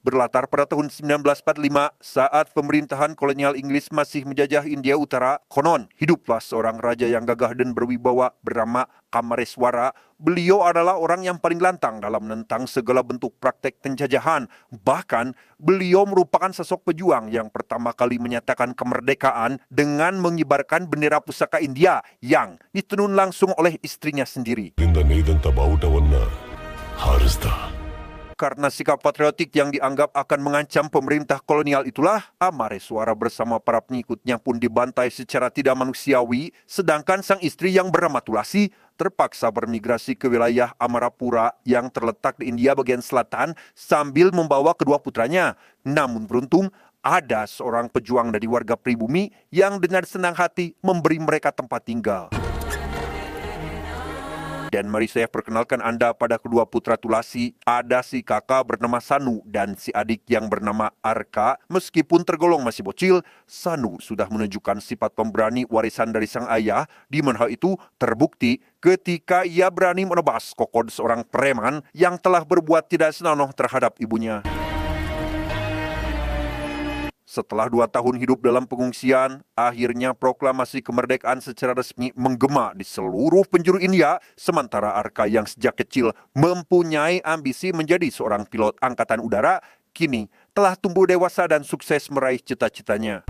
berlatar pada tahun 1945 saat pemerintahan kolonial Inggris masih menjajah India Utara. Konon, hiduplah seorang raja yang gagah dan berwibawa bernama Kamareswara. Beliau adalah orang yang paling lantang dalam menentang segala bentuk praktek penjajahan. Bahkan, beliau merupakan sosok pejuang yang pertama kali menyatakan kemerdekaan dengan mengibarkan bendera pusaka India yang ditenun langsung oleh istrinya sendiri. Karena sikap patriotik yang dianggap akan mengancam pemerintah kolonial itulah, Kamareswara bersama para pengikutnya pun dibantai secara tidak manusiawi, sedangkan sang istri yang bernama Tulasi terpaksa bermigrasi ke wilayah Amarapura yang terletak di India bagian selatan sambil membawa kedua putranya. Namun beruntung, ada seorang pejuang dari warga pribumi yang dengan senang hati memberi mereka tempat tinggal. Dan mari saya perkenalkan Anda pada kedua putra Tulasi. Ada si kakak bernama Sanu dan si adik yang bernama Arka. Meskipun tergolong masih bocil, Sanu sudah menunjukkan sifat pemberani warisan dari sang ayah, di mana hal itu terbukti ketika ia berani menebas kokod seorang preman yang telah berbuat tidak senonoh terhadap ibunya. Setelah 2 tahun hidup dalam pengungsian, akhirnya proklamasi kemerdekaan secara resmi menggema di seluruh penjuru India, sementara Arka yang sejak kecil mempunyai ambisi menjadi seorang pilot angkatan udara, kini telah tumbuh dewasa dan sukses meraih cita-citanya.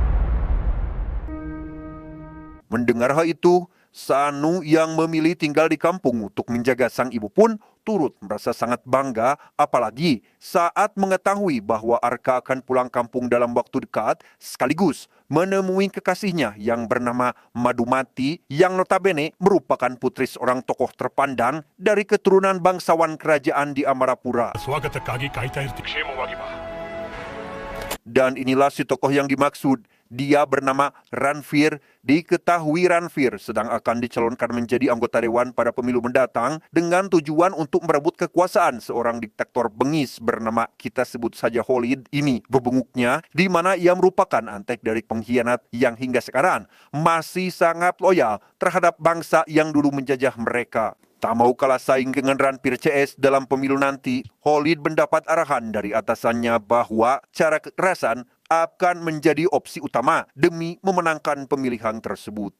Mendengar hal itu, Sanu yang memilih tinggal di kampung untuk menjaga sang ibu pun turut merasa sangat bangga, apalagi saat mengetahui bahwa Arka akan pulang kampung dalam waktu dekat, sekaligus menemui kekasihnya yang bernama Madumati yang notabene merupakan putri seorang tokoh terpandang dari keturunan bangsawan kerajaan di Amarapura. Dan inilah si tokoh yang dimaksud. Dia bernama Ranveer. Diketahui Ranveer sedang akan dicalonkan menjadi anggota dewan pada pemilu mendatang dengan tujuan untuk merebut kekuasaan seorang diktator bengis bernama, kita sebut saja Khalid. Ini bebunguknya, di mana ia merupakan antek dari pengkhianat yang hingga sekarang masih sangat loyal terhadap bangsa yang dulu menjajah mereka. Tak mau kalah saing dengan Ranveer CS dalam pemilu nanti, Khalid mendapat arahan dari atasannya bahwa cara kekerasan akan menjadi opsi utama demi memenangkan pemilihan tersebut.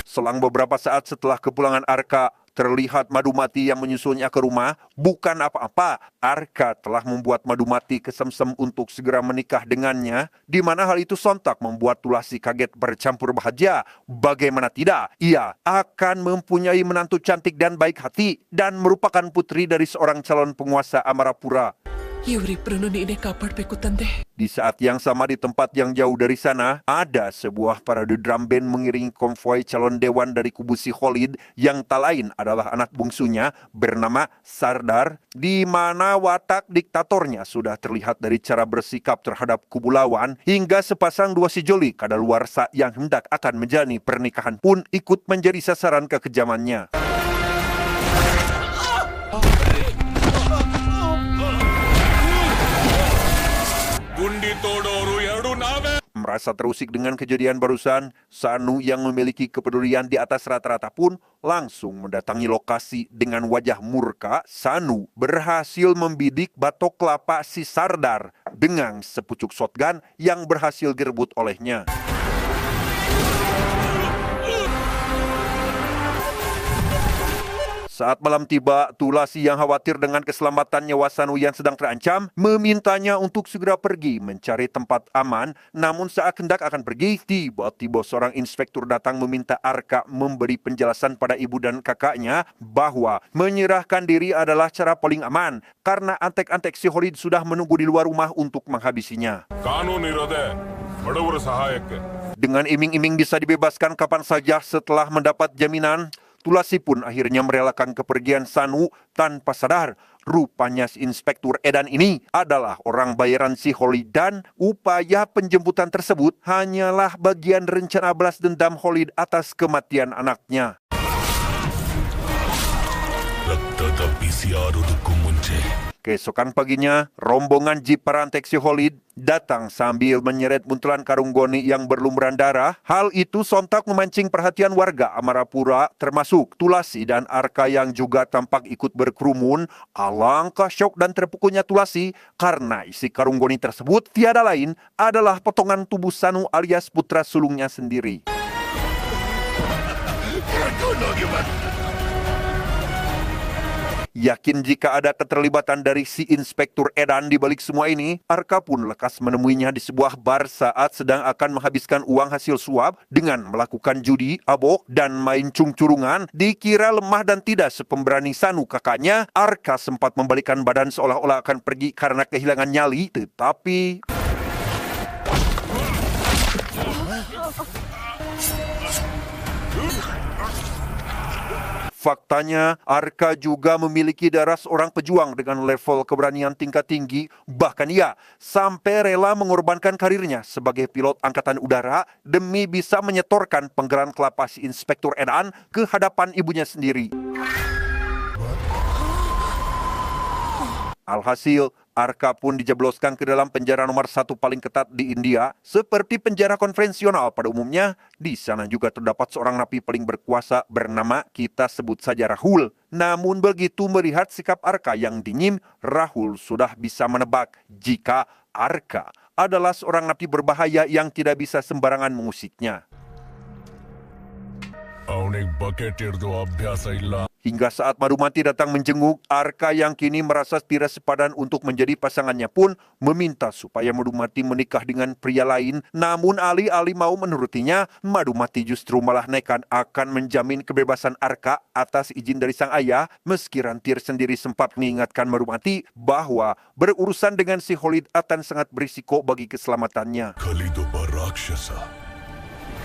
Selang beberapa saat setelah kepulangan Arka, terlihat Madumati yang menyusulnya ke rumah. Bukan apa-apa, Arka telah membuat Madumati kesemsem untuk segera menikah dengannya, di mana hal itu sontak membuat Tulasi kaget bercampur bahagia. Bagaimana tidak, ia akan mempunyai menantu cantik dan baik hati dan merupakan putri dari seorang calon penguasa Amarapura. Di saat yang sama di tempat yang jauh dari sana, ada sebuah parade drum band mengiringi konvoi calon dewan dari kubu si Khalid yang tak lain adalah anak bungsunya bernama Sardar, di mana watak diktatornya sudah terlihat dari cara bersikap terhadap kubu lawan hingga sepasang dua sejoli kadaluarsa yang hendak akan menjalani pernikahan pun ikut menjadi sasaran kekejamannya. Merasa terusik dengan kejadian barusan, Sanu yang memiliki kepedulian di atas rata-rata pun langsung mendatangi lokasi. Dengan wajah murka, Sanu berhasil membidik batok kelapa si Sardar dengan sepucuk shotgun yang berhasil direbut olehnya. Saat malam tiba, Tulasi yang khawatir dengan keselamatan nyawa Sanu yang sedang terancam, memintanya untuk segera pergi mencari tempat aman. Namun saat hendak akan pergi, tiba-tiba seorang inspektur datang meminta Arka memberi penjelasan pada ibu dan kakaknya bahwa menyerahkan diri adalah cara paling aman, karena antek-antek si Khalid sudah menunggu di luar rumah untuk menghabisinya. Dengan iming-iming bisa dibebaskan kapan saja setelah mendapat jaminan, Tulasi pun akhirnya merelakan kepergian Sanu tanpa sadar. Rupanya si Inspektur Edan ini adalah orang bayaran si Khalid dan upaya penjemputan tersebut hanyalah bagian rencana balas dendam Khalid atas kematian anaknya. Keesokan paginya, rombongan jeep para antek si Khalid datang sambil menyeret buntelan karung goni yang berlumuran darah. Hal itu sontak memancing perhatian warga Amarapura, termasuk Tulasi dan Arka yang juga tampak ikut berkerumun. Alangkah syok dan terpukulnya Tulasi karena isi karung goni tersebut tiada lain adalah potongan tubuh Sanu alias putra sulungnya sendiri. Yakin jika ada keterlibatan dari si Inspektur Edan di balik semua ini, Arka pun lekas menemuinya di sebuah bar saat sedang akan menghabiskan uang hasil suap dengan melakukan judi, abok, dan main cung-curungan. Dikira lemah dan tidak sepemberani Sanu kakaknya, Arka sempat membalikkan badan seolah-olah akan pergi karena kehilangan nyali, tetapi faktanya, Arka juga memiliki darah seorang pejuang dengan level keberanian tingkat tinggi. Bahkan ia sampai rela mengorbankan karirnya sebagai pilot angkatan udara demi bisa menyetorkan penggeran kelapa si Inspektur Edan ke hadapan ibunya sendiri. Alhasil, Arka pun dijebloskan ke dalam penjara nomor 1 paling ketat di India. Seperti penjara konvensional pada umumnya, di sana juga terdapat seorang napi paling berkuasa bernama, kita sebut saja Rahul. Namun begitu melihat sikap Arka yang dingin, Rahul sudah bisa menebak jika Arka adalah seorang napi berbahaya yang tidak bisa sembarangan mengusiknya. Hingga saat Madumati datang menjenguk, Arka yang kini merasa tidak sepadan untuk menjadi pasangannya pun meminta supaya Madumati menikah dengan pria lain. Namun alih-alih mau menurutinya, Madumati justru malah nekat akan menjamin kebebasan Arka atas izin dari sang ayah. Meski Rantir sendiri sempat mengingatkan Madumati bahwa berurusan dengan si Khalid akan sangat berisiko bagi keselamatannya.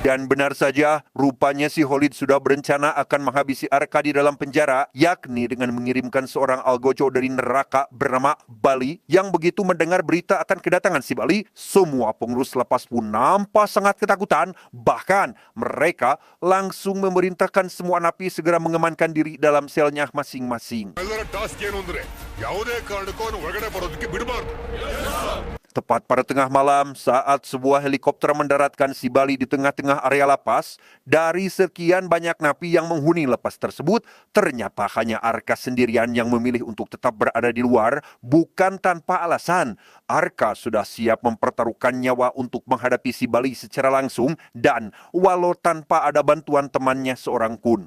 Dan benar saja, rupanya si Khalid sudah berencana akan menghabisi Arka di dalam penjara, yakni dengan mengirimkan seorang algojo dari neraka bernama Bali, yang begitu mendengar berita akan kedatangan si Bali, semua pengurus lapas pun nampak sangat ketakutan. Bahkan mereka langsung memerintahkan semua napi segera mengamankan diri dalam selnya masing-masing. Tepat pada tengah malam, saat sebuah helikopter mendaratkan si Bali di tengah-tengah area lapas, dari sekian banyak napi yang menghuni lapas tersebut, ternyata hanya Arka sendirian yang memilih untuk tetap berada di luar, bukan tanpa alasan. Arka sudah siap mempertaruhkan nyawa untuk menghadapi si Bali secara langsung, dan walau tanpa ada bantuan temannya seorang pun.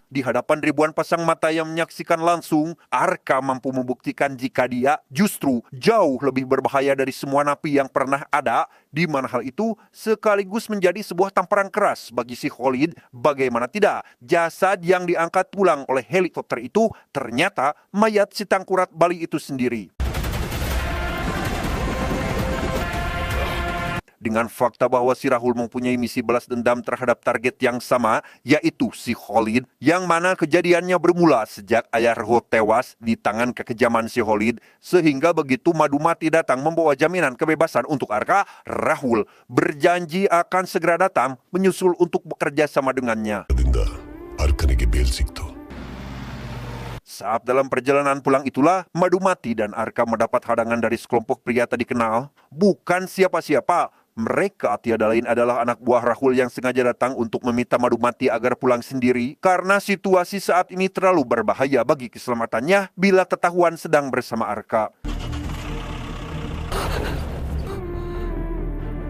Di hadapan ribuan pasang mata yang menyaksikan langsung, Arka mampu membuktikan jika dia justru jauh lebih berbahaya dari semua napi yang pernah ada, di mana hal itu sekaligus menjadi sebuah tamparan keras bagi si Khalid. Bagaimana tidak, jasad yang diangkat pulang oleh helikopter itu ternyata mayat si tangkurat Bali itu sendiri. Dengan fakta bahwa si Rahul mempunyai misi balas dendam terhadap target yang sama, yaitu si Khalid, yang mana kejadiannya bermula sejak ayah Rahul tewas di tangan kekejaman si Khalid, sehingga begitu Madumati datang membawa jaminan kebebasan untuk Arka, Rahul berjanji akan segera datang menyusul untuk bekerja sama dengannya. Saat dalam perjalanan pulang itulah, Madumati dan Arka mendapat hadangan dari sekelompok pria tadi kenal. Bukan siapa-siapa, mereka tiada lain adalah anak buah Rahul yang sengaja datang untuk meminta Madumati agar pulang sendiri karena situasi saat ini terlalu berbahaya bagi keselamatannya bila ketahuan sedang bersama Arka.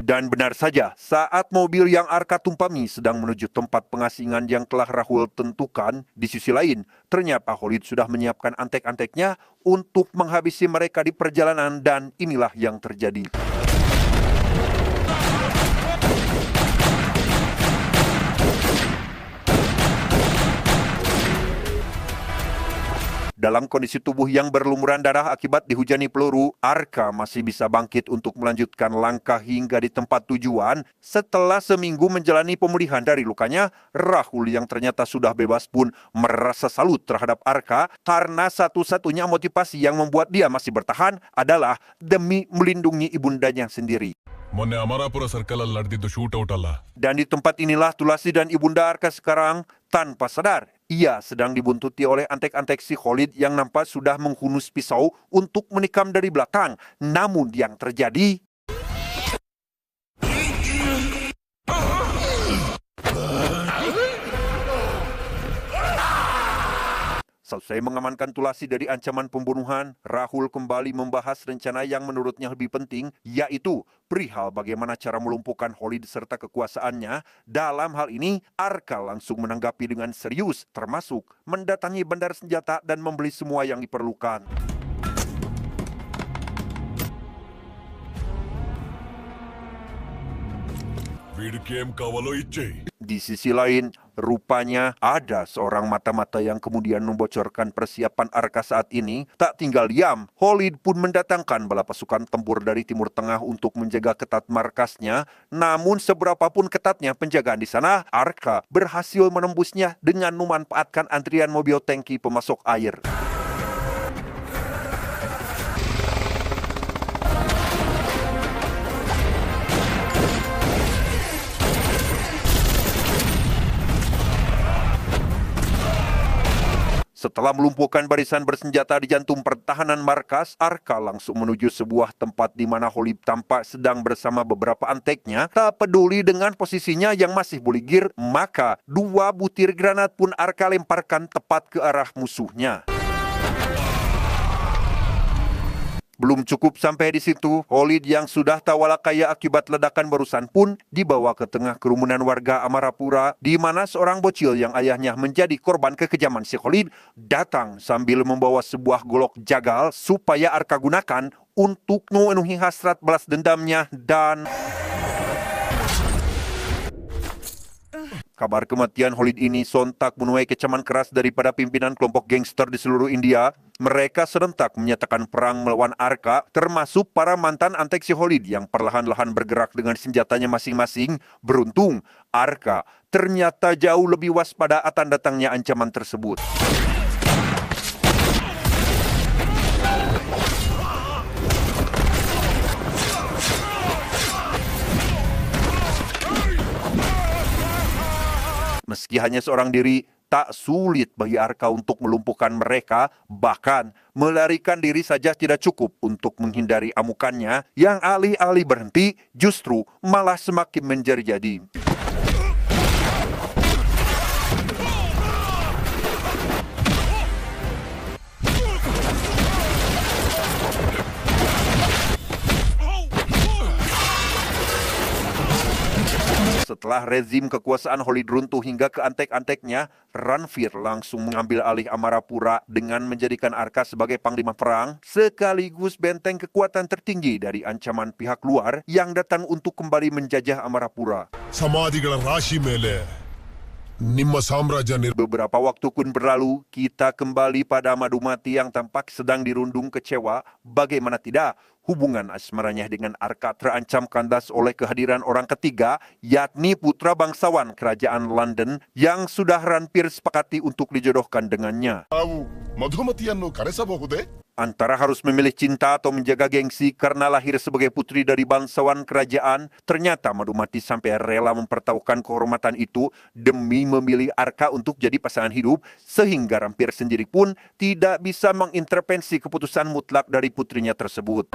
Dan benar saja, saat mobil yang Arka tumpami sedang menuju tempat pengasingan yang telah Rahul tentukan, di sisi lain, ternyata Khalid sudah menyiapkan antek-anteknya untuk menghabisi mereka di perjalanan, dan inilah yang terjadi. Dalam kondisi tubuh yang berlumuran darah akibat dihujani peluru, Arka masih bisa bangkit untuk melanjutkan langkah hingga di tempat tujuan. Setelah seminggu menjalani pemulihan dari lukanya, Rahul yang ternyata sudah bebas pun merasa salut terhadap Arka karena satu-satunya motivasi yang membuat dia masih bertahan adalah demi melindungi ibundanya sendiri. ಮೊನ್ನೆ ಅಮರಾಪುರ ಸರ್ಕಲ್ ಅಲ್ಲಿ ನಡೆದಿದ್ದು shoot out ಅಲ್ಲ. Dan di tempat inilah Tulasi dan ibunda Arka sekarang tanpa sadar. Ia sedang dibuntuti oleh antek-antek si Khalid yang nampak sudah menghunus pisau untuk menikam dari belakang. Namun yang terjadi... Selesai mengamankan Tulasi dari ancaman pembunuhan, Rahul kembali membahas rencana yang menurutnya lebih penting, yaitu perihal bagaimana cara melumpuhkan Khalid serta kekuasaannya. Dalam hal ini, Arka langsung menanggapi dengan serius, termasuk mendatangi bandar senjata dan membeli semua yang diperlukan. వీడికి ఏం కావాలో ఇచ్చేయి. Di sisi lain, rupanya ada seorang mata-mata yang kemudian membocorkan persiapan Arka saat ini. Tak tinggal diam, Khalid pun mendatangkan bala pasukan tempur dari Timur Tengah untuk menjaga ketat markasnya. Namun seberapapun ketatnya penjagaan di sana, Arka berhasil menembusnya dengan memanfaatkan antrian mobil tangki pemasok air. Setelah melumpuhkan barisan bersenjata di jantung pertahanan markas, Arka langsung menuju sebuah tempat di mana Khalid tampak sedang bersama beberapa anteknya. Tak peduli dengan posisinya yang masih buligir, maka 2 butir granat pun Arka lemparkan tepat ke arah musuhnya. Belum cukup sampai di situ, Khalid yang sudah tawala kaya akibat ledakan barusan pun dibawa ke tengah kerumunan warga Amarapura, di mana seorang bocil yang ayahnya menjadi korban kekejaman si Khalid datang sambil membawa sebuah golok jagal supaya Arka gunakan untuk memenuhi hasrat balas dendamnya. Dan kabar kematian Khalid ini sontak menuai kecaman keras daripada pimpinan kelompok gangster di seluruh India. Mereka serentak menyatakan perang melawan Arka, termasuk para mantan antek si Khalid yang perlahan-lahan bergerak dengan senjatanya masing-masing. Beruntung, Arka ternyata jauh lebih waspada akan datangnya ancaman tersebut. Meski hanya seorang diri, tak sulit bagi Arka untuk melumpuhkan mereka, bahkan melarikan diri saja tidak cukup untuk menghindari amukannya yang alih-alih berhenti justru malah semakin menjadi-jadi. Setelah rezim kekuasaan Khalid runtuh hingga ke antek-anteknya, Ranveer langsung mengambil alih Amarapura dengan menjadikan Arka sebagai panglima perang, sekaligus benteng kekuatan tertinggi dari ancaman pihak luar yang datang untuk kembali menjajah Amarapura. ಸಮಾಧಿಗಳ ರಾಶಿ ಮೇಲೆ ನಿಮ್ಮ ಸಾಮ್ರಾಜ್ಯ Beberapa waktu pun berlalu, kita kembali pada Madhumati yang tampak sedang dirundung kecewa. Bagaimana tidak, hubungan asmaranya dengan Arka terancam kandas oleh kehadiran orang ketiga, yakni putra bangsawan kerajaan London yang sudah Ranveer sepakati untuk dijodohkan dengannya. ನಾವು ಮಧುಮತಿಯನ್ನು ಕರೆಸಬಹುದೇ? Antara harus memilih cinta atau menjaga gengsi karena lahir sebagai putri dari bangsawan kerajaan, ternyata Madhumati sampai rela mempertaruhkan kehormatan itu demi memilih Arka untuk jadi pasangan hidup, sehingga Ranveer sendiri pun tidak bisa mengintervensi keputusan mutlak dari putrinya tersebut.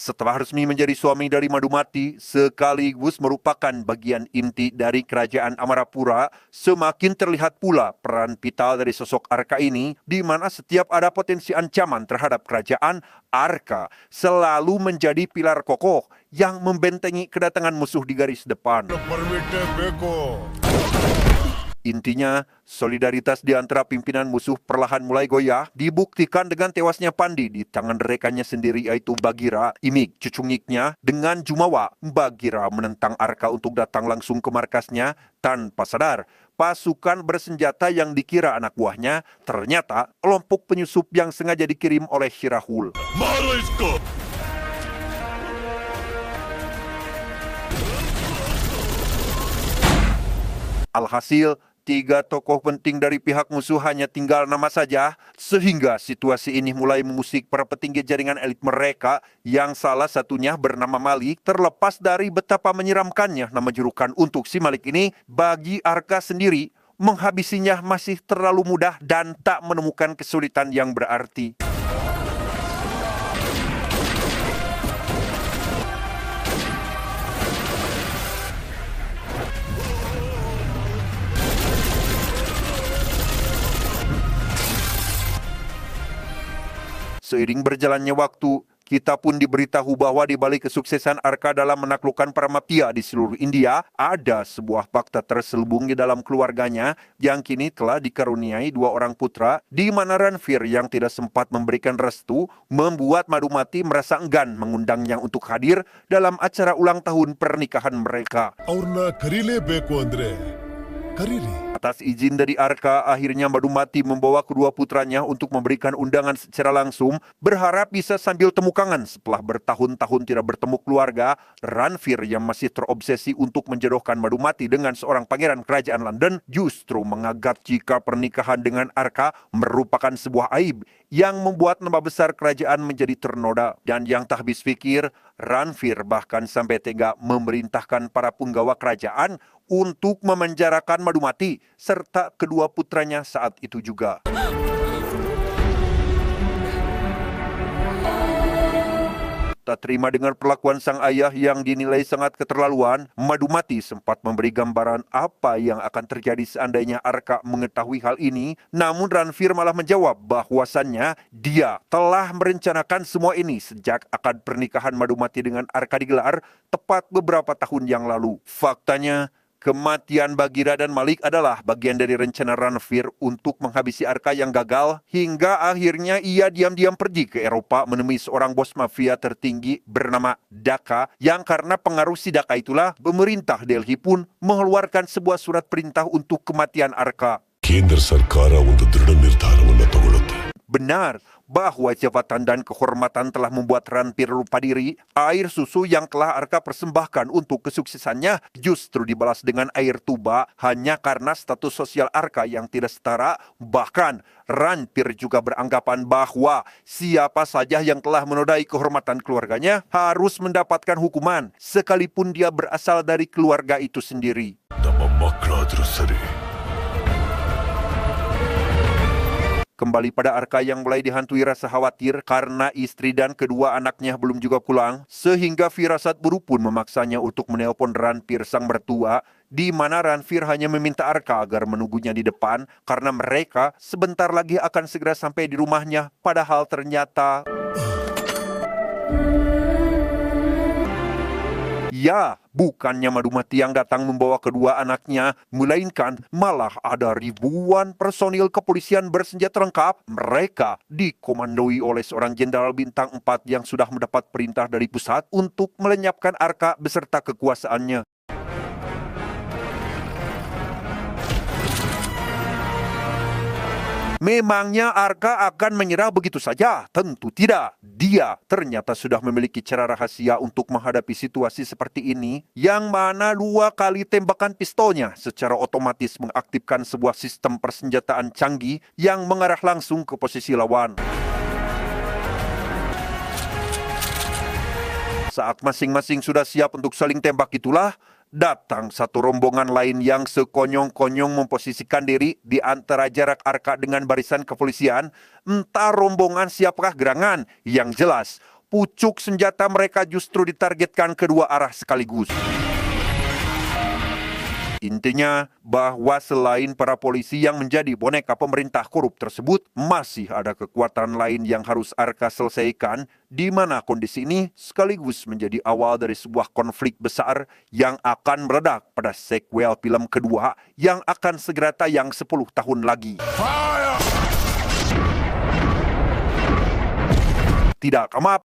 Setelah resmi menjadi suami dari Madhumati, sekaligus merupakan bagian inti dari kerajaan Amarapura, semakin terlihat pula peran vital dari sosok Arka ini, di mana setiap ada potensi ancaman terhadap kerajaan, Arka selalu menjadi pilar kokoh yang membentengi kedatangan musuh di garis depan. Intinya, solidaritas di antara pimpinan musuh perlahan mulai goyah, dibuktikan dengan tewasnya Pandi di tangan rekannya sendiri yaitu Bagira, imik cucungiknya, dengan jumawa. Bagira menentang Arka untuk datang langsung ke markasnya tanpa sadar. Pasukan bersenjata yang dikira anak buahnya, ternyata kelompok penyusup yang sengaja dikirim oleh Syirahul. Maro isko! Alhasil, 3 tokoh penting dari pihak musuh hanya tinggal nama saja, sehingga situasi ini mulai mengusik para petinggi jaringan elit mereka yang salah satunya bernama Malik. Terlepas dari betapa menyeramkannya nama julukan untuk si Malik ini, bagi Arka sendiri, menghabisinya masih terlalu mudah dan tak menemukan kesulitan yang berarti. Seiring berjalannya waktu, kita pun diberitahu bahwa di balik kesuksesan Arka dalam menaklukkan para mafia di seluruh India, ada sebuah fakta terselubung di dalam keluarganya yang kini telah dikaruniai 2 orang putra, di mana Ranveer yang tidak sempat memberikan restu membuat Madhumati merasa enggan mengundangnya untuk hadir dalam acara ulang tahun pernikahan mereka. Aurna karile beku andre. Karili. Atas izin dari Arka, akhirnya Madhumati membawa kedua putranya untuk memberikan undangan secara langsung, berharap bisa sambil temu kangen setelah bertahun-tahun tidak bertemu keluarga. Ranveer yang masih terobsesi untuk menjodohkan Madhumati dengan seorang pangeran kerajaan London justru menganggap jika pernikahan dengan Arka merupakan sebuah aib yang membuat nama besar kerajaan menjadi ternoda. Dan yang tak habis pikir, Ranveer bahkan sampai tega memerintahkan para punggawa kerajaan untuk memenjarakan Madhumati serta kedua putranya saat itu juga. Tak terima dengan perlakuan sang ayah yang dinilai sangat keterlaluan, Madhumati sempat memberi gambaran apa yang akan terjadi seandainya Arka mengetahui hal ini. Namun Ranveer malah menjawab bahwasannya dia telah merencanakan semua ini sejak akad pernikahan Madhumati dengan Arka digelar tepat beberapa tahun yang lalu. Faktanya, kematian Bagira dan Malik adalah bagian dari rencana Ranveer untuk menghabisi Arka yang gagal, hingga akhirnya ia diam-diam pergi ke Eropa menemui seorang bos mafia tertinggi bernama Daka, yang karena pengaruh si Daka itulah pemerintah Delhi pun mengeluarkan sebuah surat perintah untuk kematian Arka. ಕೇಂದ್ರ ಸರ್ಕಾರ ಒಂದು ದೃಢ ನಿರ್ಧಾರವನ್ನು ತಗೊಳ್ಳುತ್ತೆ. Benar bahwa jabatan dan kehormatan telah membuat Ranveer lupa diri. Air susu yang telah Arka persembahkan untuk kesuksesannya justru dibalas dengan air tuba hanya karena status sosial Arka yang tidak setara. Bahkan Ranveer juga beranggapan bahwa siapa saja yang telah menodai kehormatan keluarganya harus mendapatkan hukuman, sekalipun dia berasal dari keluarga itu sendiri. ನಮ್ಮ ಮಕ್ಕಳಾದ್ರೂ ಸರಿ. Kembali pada Arka yang mulai dihantui rasa khawatir karena istri dan kedua anaknya belum juga pulang, sehingga firasat buruk pun memaksanya untuk menelpon Ranveer sang mertua, di mana Ranveer hanya meminta Arka agar menunggunya di depan karena mereka sebentar lagi akan segera sampai di rumahnya, padahal ternyata ya, bukannya Madhumati yang datang membawa kedua anaknya, melainkan malah ada ribuan personil kepolisian bersenjata lengkap. Mereka dikomandoi oleh seorang jenderal bintang 4 yang sudah mendapat perintah dari pusat untuk melenyapkan Arka beserta kekuasaannya. Memangnya Arka akan menyerah begitu saja? Tentu tidak. Dia ternyata sudah memiliki cara rahasia untuk menghadapi situasi seperti ini, yang mana 2 kali tembakan pistolnya secara otomatis mengaktifkan sebuah sistem persenjataan canggih yang mengarah langsung ke posisi lawan. Saat masing-masing sudah siap untuk saling tembak itulah, datang satu rombongan lain yang sekonyong-konyong memposisikan diri di antara jarak Arka dengan barisan kepolisian. Entah rombongan siapakah gerangan, yang jelas pucuk senjata mereka justru ditargetkan kedua arah sekaligus. Intinya bahwa selain para polisi yang menjadi boneka pemerintah korup tersebut, masih ada kekuatan lain yang harus Arka selesaikan, di mana kondisi ini sekaligus menjadi awal dari sebuah konflik besar yang akan meledak pada sequel film kedua yang akan segera tayang 10 tahun lagi. Tidak, maaf,